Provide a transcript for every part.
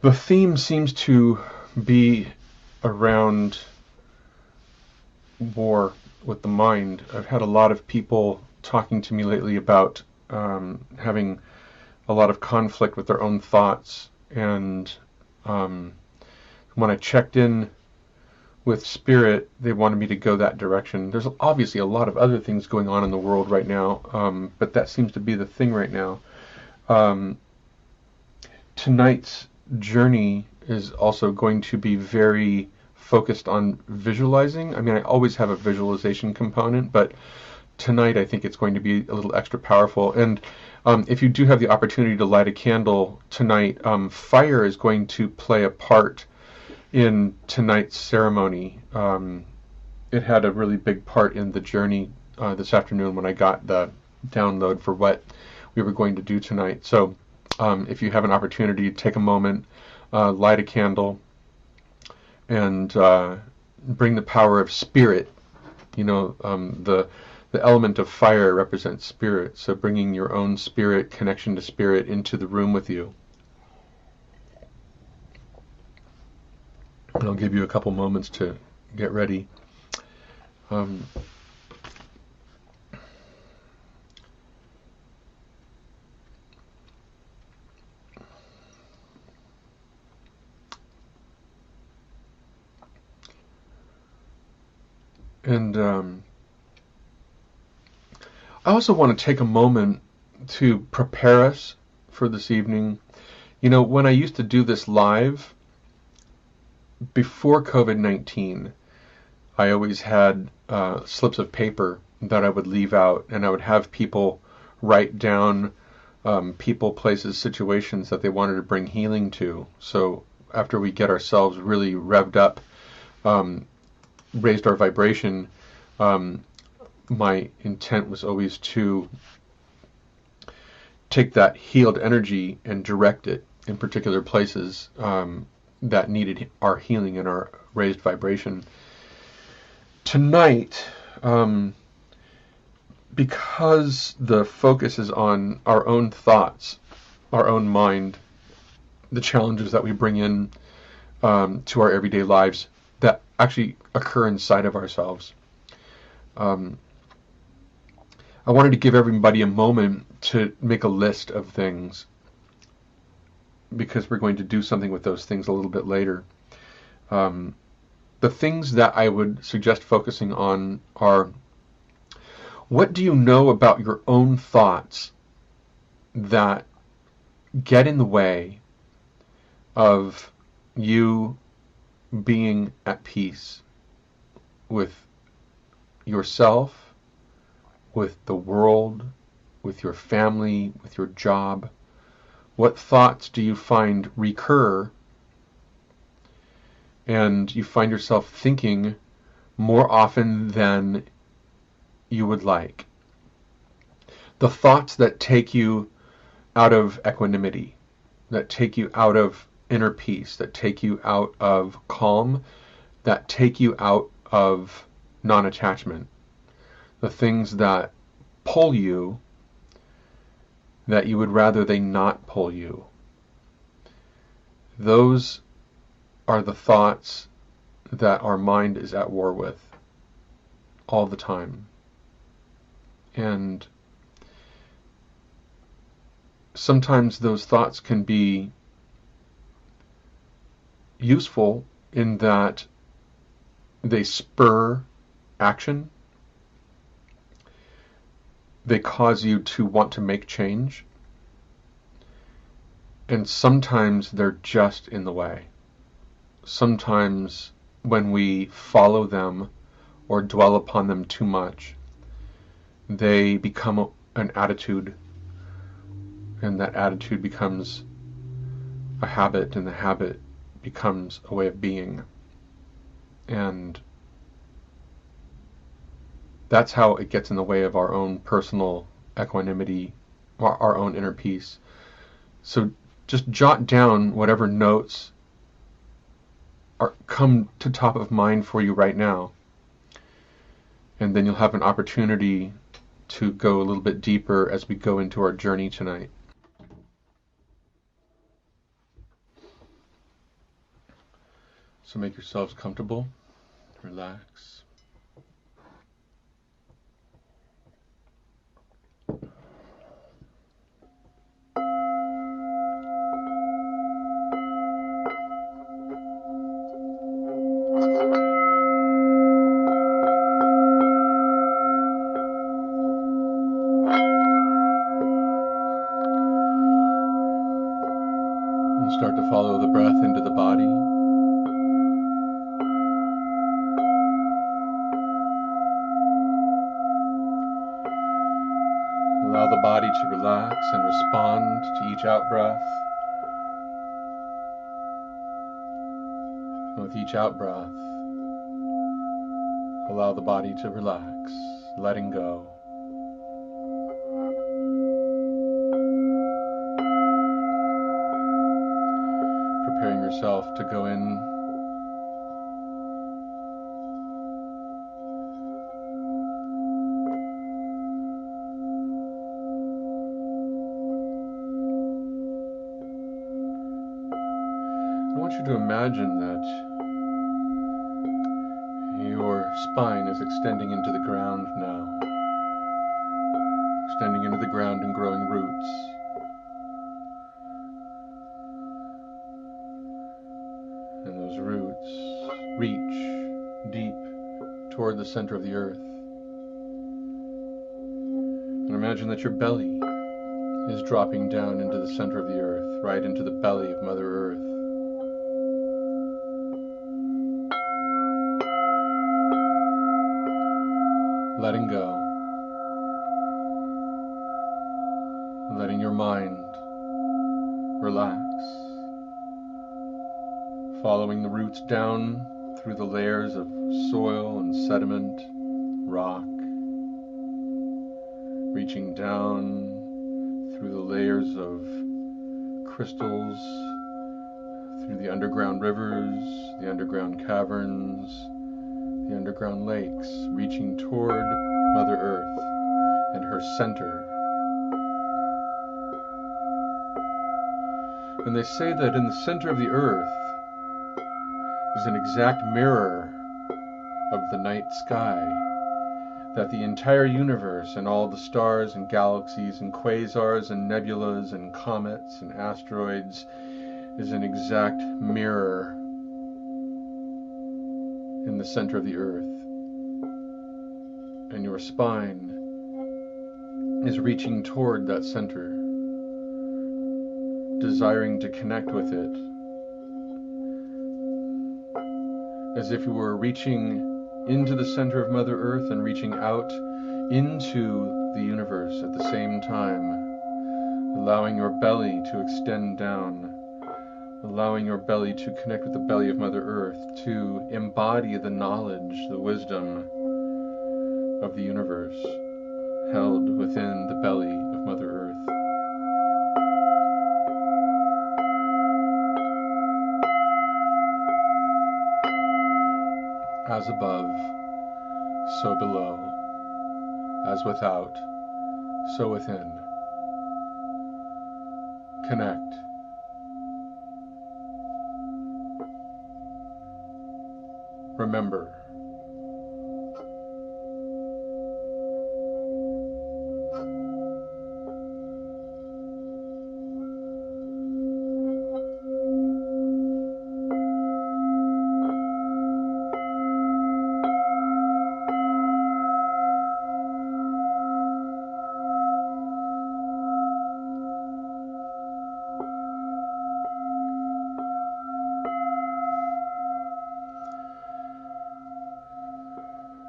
The theme seems to be around war with the mind. I've had a lot of people talking to me lately about having a lot of conflict with their own thoughts. And um, when I checked in with Spirit, they wanted me to go that direction. There's obviously a lot of other things going on in the world right now, but that seems to be the thing right now. Um, Tonight's journey is also going to be very focused on visualizing. I mean, I always have a visualization component, but tonight I think it's going to be a little extra powerful. And if you do have the opportunity to light a candle tonight, fire is going to play a part in tonight's ceremony. It had a really big part in the journey this afternoon when I got the download for what we were going to do tonight. So if you have an opportunity, take a moment, light a candle, and bring the power of spirit. You know, the element of fire represents spirit, so bringing your own spirit, connection to spirit, into the room with you. And I'll give you a couple moments to get ready. Um, and I also want to take a moment to prepare us for this evening. You know, when I used to do this live, before COVID-19, I always had slips of paper that I would leave out, and I would have people write down people, places, situations that they wanted to bring healing to. So after we get ourselves really revved up, raised our vibration, my intent was always to take that healed energy and direct it in particular places that needed our healing and our raised vibration. Tonight, because the focus is on our own thoughts, our own mind, the challenges that we bring in to our everyday lives that actually occur inside of ourselves, I wanted to give everybody a moment to make a list of things, because we're going to do something with those things a little bit later. The things that I would suggest focusing on are, what do you know about your own thoughts that get in the way of you being at peace with yourself, with the world, with your family, with your job? What thoughts do you find recur and you find yourself thinking more often than you would like? The thoughts that take you out of equanimity, that take you out of inner peace, that take you out of calm, that take you out of non-attachment. The things that pull you, that you would rather they not pull you. Those are the thoughts that our mind is at war with all the time. And sometimes those thoughts can be useful in that they spur action. They cause you to want to make change. And sometimes they're just in the way. Sometimes when we follow them or dwell upon them too much, they become an attitude, and that attitude becomes a habit, and the habit becomes a way of being. And that's how it gets in the way of our own personal equanimity, our own inner peace. So just jot down whatever notes come to top of mind for you right now. And then you'll have an opportunity to go a little bit deeper as we go into our journey tonight. So make yourselves comfortable, relax. And start to follow the breath into the body. Allow the body to relax and respond to each out-breath. And with each out-breath, allow the body to relax, letting go. Preparing yourself to go in I want you to imagine that your spine is extending into the ground now, extending into the ground and growing roots. And those roots reach deep toward the center of the earth. And imagine that your belly is dropping down into the center of the earth, right into the belly of Mother Earth. Letting go, letting your mind relax, following the roots down through the layers of soil and sediment, rock, reaching down through the layers of crystals, through the underground rivers, the underground caverns, the underground lakes, reaching toward Mother Earth and her center. And they say that in the center of the earth is an exact mirror of the night sky, that the entire universe and all the stars and galaxies and quasars and nebulas and comets and asteroids is an exact mirror in the center of the earth. And your spine is reaching toward that center, desiring to connect with it, as if you were reaching into the center of Mother Earth and reaching out into the universe at the same time, allowing your belly to extend down, allowing your belly to connect with the belly of Mother Earth, to embody the knowledge, the wisdom of the universe held within the belly of Mother Earth. As above, so below. As without, so within. Connect. Remember.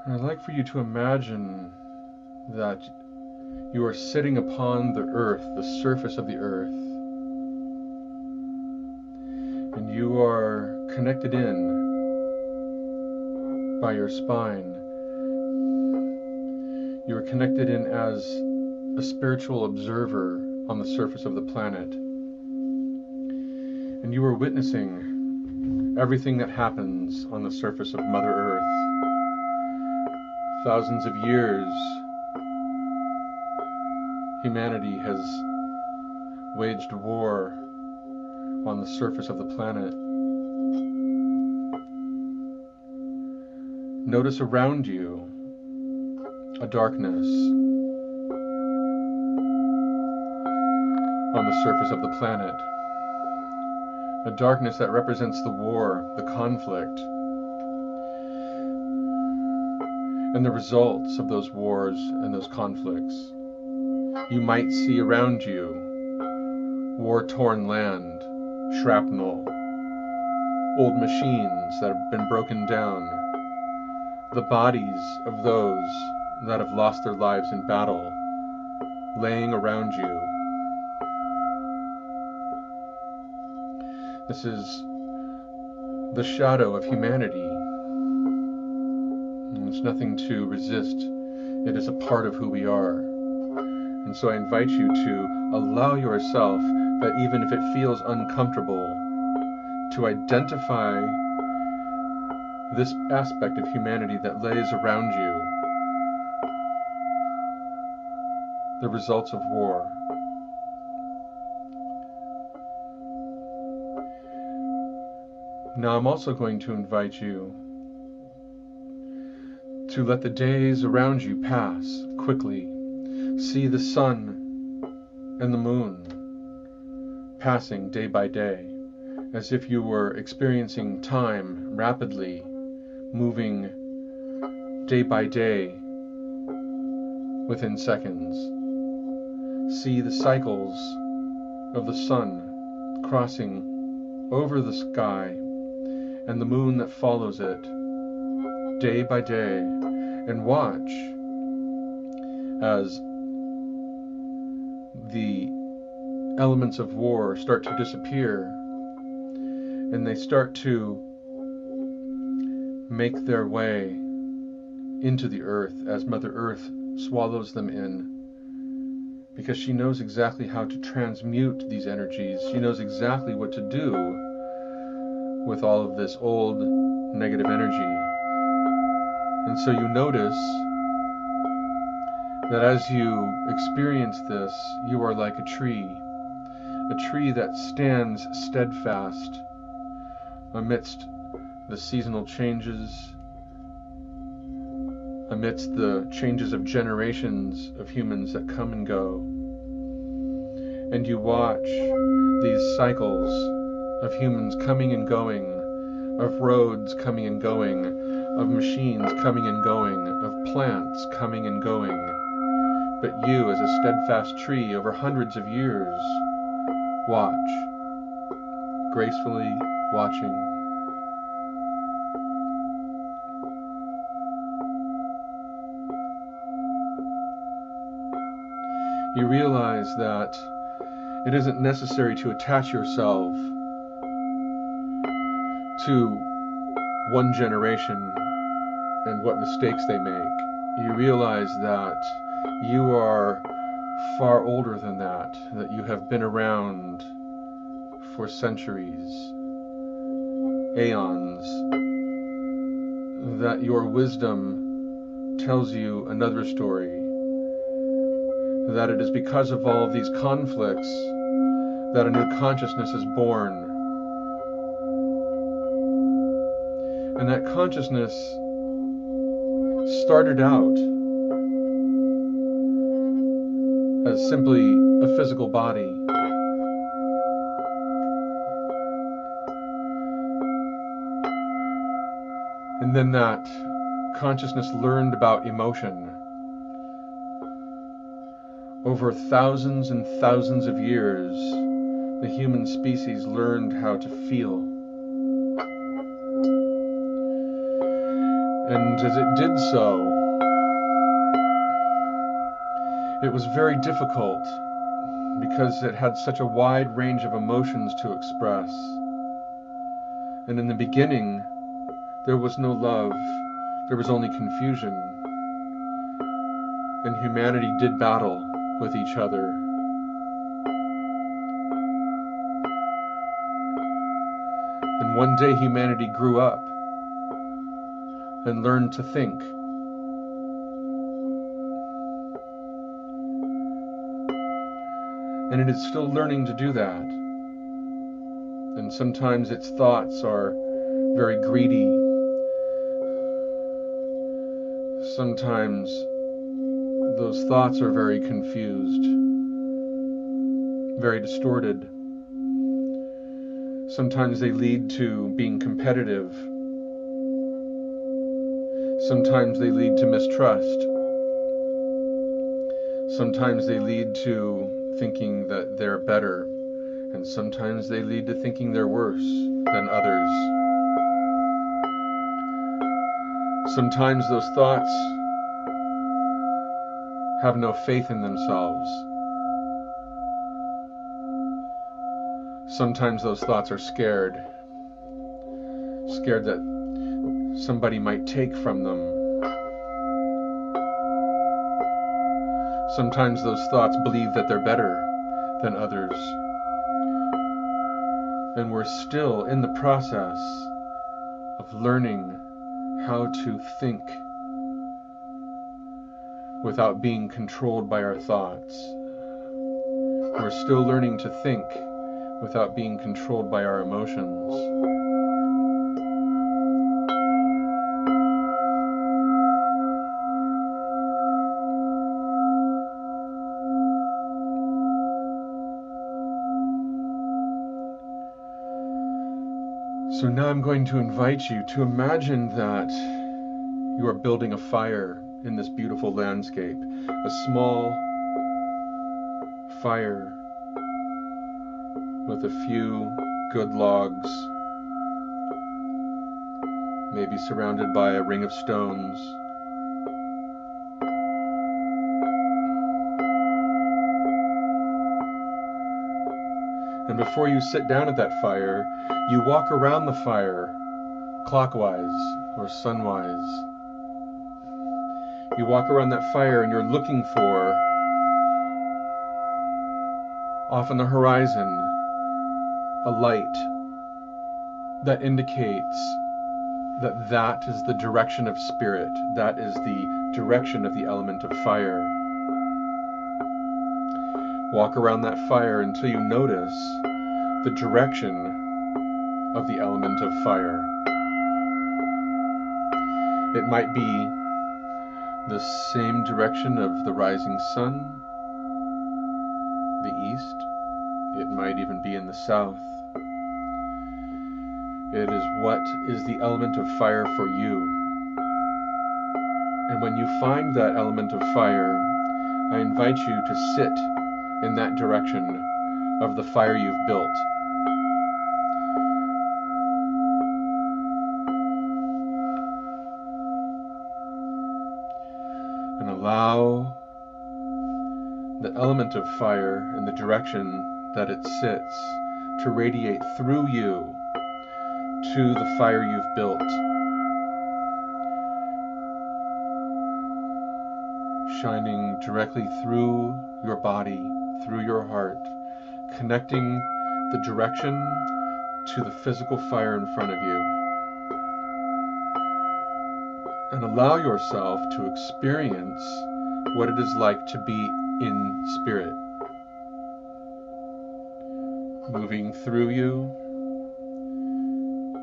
And I'd like for you to imagine that you are sitting upon the earth, the surface of the earth, and you are connected in by your spine. You are connected in as a spiritual observer on the surface of the planet. And you are witnessing everything that happens on the surface of Mother Earth. Thousands of years, humanity has waged war on the surface of the planet. Notice around you a darkness on the surface of the planet. A darkness that represents the war, the conflict, and the results of those wars and those conflicts. You might see around you war-torn land, shrapnel, old machines that have been broken down, the bodies of those that have lost their lives in battle laying around you. This is the shadow of humanity. There's nothing to resist. It is a part of who we are. And so I invite you to allow yourself, that even if it feels uncomfortable, to identify this aspect of humanity that lays around you, the results of war. Now I'm also going to invite you to let the days around you pass quickly. See the sun and the moon passing day by day, as if you were experiencing time rapidly moving day by day within seconds. See the cycles of the sun crossing over the sky and the moon that follows it day by day, and watch as the elements of war start to disappear and they start to make their way into the earth as Mother Earth swallows them in, because she knows exactly how to transmute these energies. She knows exactly what to do with all of this old negative energy. And so you notice that as you experience this, you are like a tree that stands steadfast amidst the seasonal changes, amidst the changes of generations of humans that come and go. And you watch these cycles of humans coming and going, of roads coming and going, of machines coming and going, of plants coming and going. But you, as a steadfast tree over hundreds of years, watch, gracefully watching. You realize that it isn't necessary to attach yourself to one generation and what mistakes they make. You realize that you are far older than that you have been around for centuries, aeons, that your wisdom tells you another story, that it is because of all of these conflicts that a new consciousness is born. And that consciousness started out as simply a physical body. And then that consciousness learned about emotion. Over thousands and thousands of years, the human species learned how to feel. And as it did so, it was very difficult because it had such a wide range of emotions to express. And in the beginning, there was no love, there was only confusion. And humanity did battle with each other. And one day humanity grew up and learned to think. And it is still learning to do that. And sometimes its thoughts are very greedy. Sometimes those thoughts are very confused, very distorted. Sometimes they lead to being competitive. Sometimes they lead to mistrust. Sometimes they lead to thinking that they're better, and sometimes they lead to thinking they're worse than others. Sometimes those thoughts have no faith in themselves. Sometimes those thoughts are scared that somebody might take from them. Sometimes those thoughts believe that they're better than others. And we're still in the process of learning how to think without being controlled by our thoughts. We're still learning to think without being controlled by our emotions. So now I'm going to invite you to imagine that you are building a fire in this beautiful landscape, a small fire with a few good logs, maybe surrounded by a ring of stones. And before you sit down at that fire, you walk around the fire clockwise or sunwise. You walk around that fire and you're looking for, off on the horizon, a light that indicates that that is the direction of spirit, that is the direction of the element of fire. Walk around that fire until you notice the direction of the element of fire. It might be the same direction of the rising sun, the east. It might even be in the south. It is what is the element of fire for you. And when you find that element of fire, I invite you to sit in that direction of the fire you've built. And allow the element of fire in the direction that it sits to radiate through you to the fire you've built, shining directly through your body, through your heart, connecting the direction to the physical fire in front of you. And allow yourself to experience what it is like to be in spirit, moving through you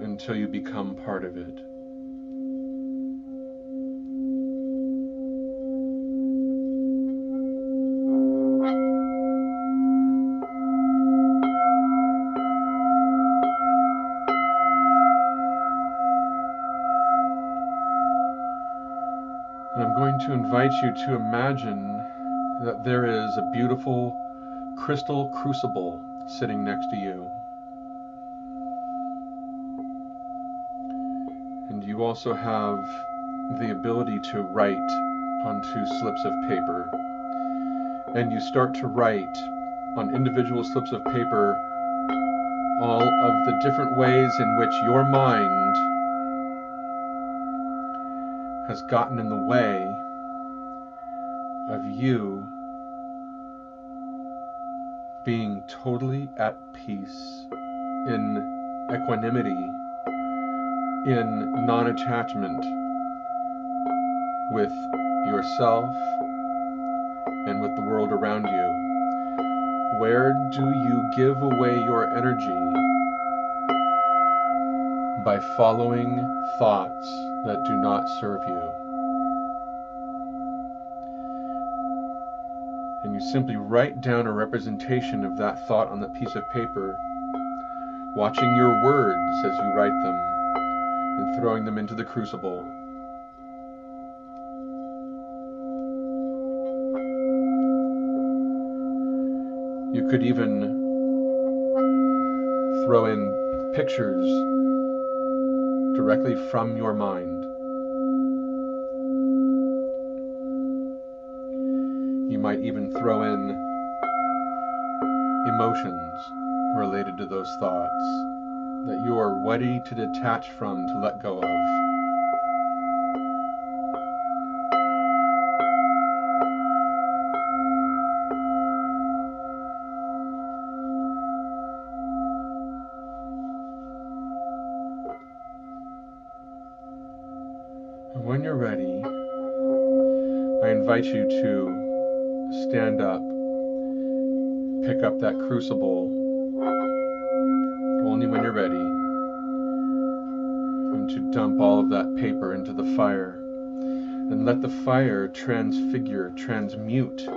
until you become part of it. And I'm going to invite you to imagine that there is a beautiful crystal crucible sitting next to you. And you also have the ability to write onto slips of paper. And you start to write on individual slips of paper all of the different ways in which your mind has gotten in the way of you being totally at peace, in equanimity, in non-attachment with yourself and with the world around you. Where do you give away your energy by following thoughts that do not serve you? You simply write down a representation of that thought on that piece of paper, watching your words as you write them and throwing them into the crucible. You could even throw in pictures directly from your mind. You might even throw in emotions related to those thoughts that you are ready to detach from, to let go of. And when you're ready, I invite you to stand up, pick up that crucible only when you're ready, and to dump all of that paper into the fire, and let the fire transfigure, transmute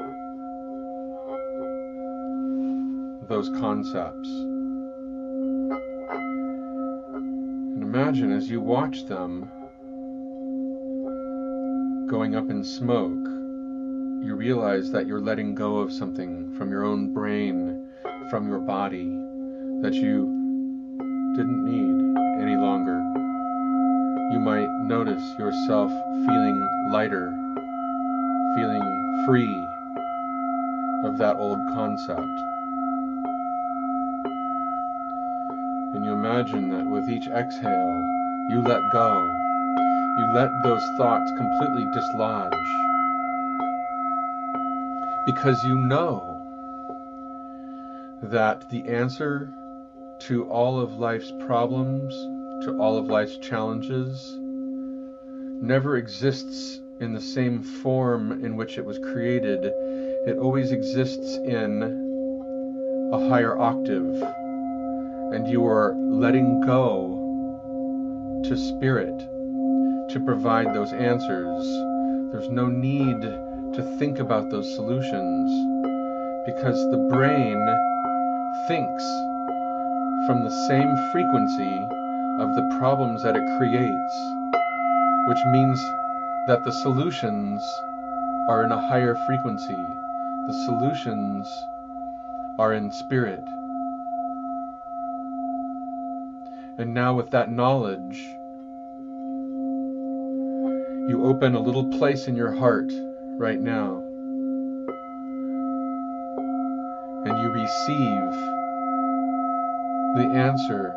those concepts. And imagine as you watch them going up in smoke, you realize that you're letting go of something from your own brain, from your body, that you didn't need any longer. You might notice yourself feeling lighter, feeling free of that old concept. And you imagine that with each exhale, you let go. You let those thoughts completely dislodge. Because you know that the answer to all of life's problems, to all of life's challenges, never exists in the same form in which it was created. It always exists in a higher octave, and you are letting go to spirit to provide those answers. There's no need to think about those solutions, because the brain thinks from the same frequency of the problems that it creates, which means that the solutions are in a higher frequency. The solutions are in spirit. And now with that knowledge, you open a little place in your heart right now, and you receive the answer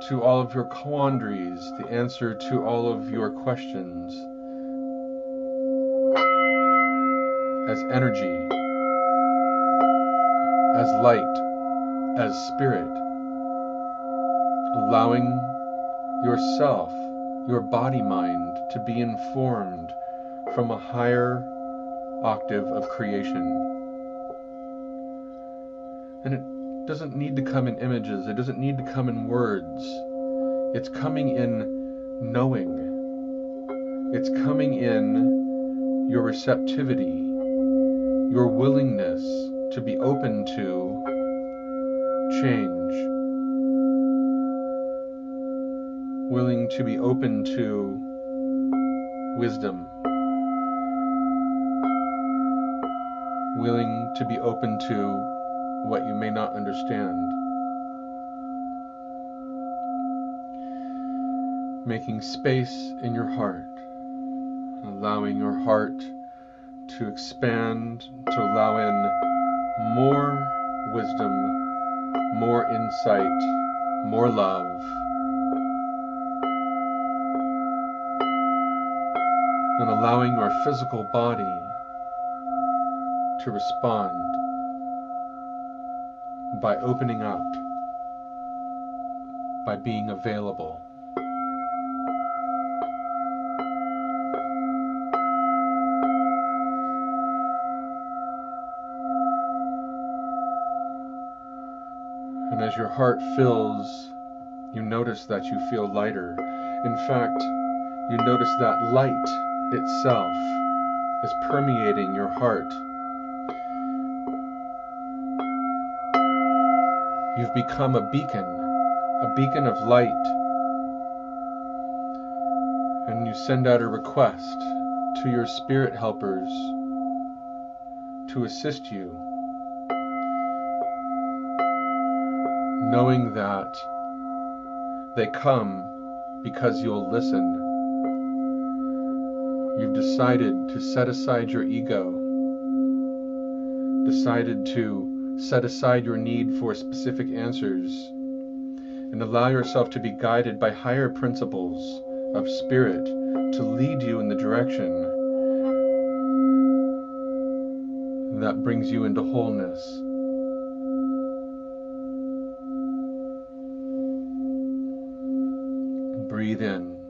to all of your quandaries, the answer to all of your questions, as energy, as light, as spirit, allowing yourself, your body-mind, to be informed from a higher octave of creation. And it doesn't need to come in images, it doesn't need to come in words. It's coming in knowing. It's coming in your receptivity, your willingness to be open to change, willing to be open to wisdom, willing to be open to what you may not understand. Making space in your heart, allowing your heart to expand, to allow in more wisdom, more insight, more love. And allowing your physical body to respond by opening up, by being available. And as your heart fills, you notice that you feel lighter. In fact, you notice that light itself is permeating your heart. You've become a beacon of light, and you send out a request to your spirit helpers to assist you, knowing that they come because you'll listen. You've decided to set aside your ego, decided to set aside your need for specific answers, and allow yourself to be guided by higher principles of spirit to lead you in the direction that brings you into wholeness. Breathe in.